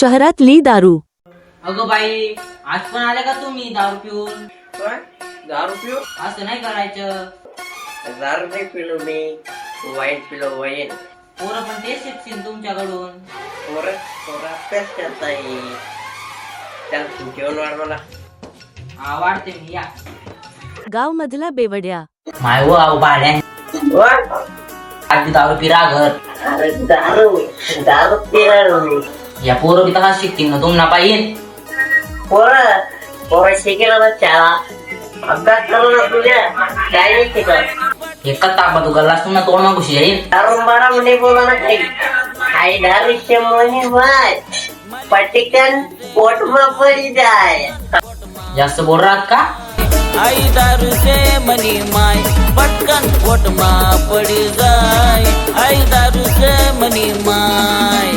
शहरातली दारू. अगं बाई, आज पण आले का तुम्ही दारू पिऊन? काय? दारू पिऊ? असं नाही करायचं. दारू नाही पिलो मी, वाईन पिलो, वाईन. पोरं पण तेच शिकतील तुमच्याकडून. पोरं अभ्यास करताय. त्याला जेवण वाढ मला. हा, वाढते मी, या. गाव मधला बेवड्या. माय व आव भाड्या, वाढ. आधी दारू पिरा घर. अरे दारू पिणार मी. या पोरं बी तसा शिकतील ना तुम्हाला पाहिजे. पोरं शिकेल ना शाळा. अभ्यास करू ना तुझ्या. काय नाही शिकत. एकच तापा तू गल्लास तू ना तोड ना घुशी जाईल. दारू बारा म्हणजे बोला ना काही. आई दारूचे मोही वाय. पटकन पोटमा पडी जाय. जास्त बोल राहत का? आई दारू से मनी माय पटकन पोटमा पड़ी जाय. आई दारू से मनी माय.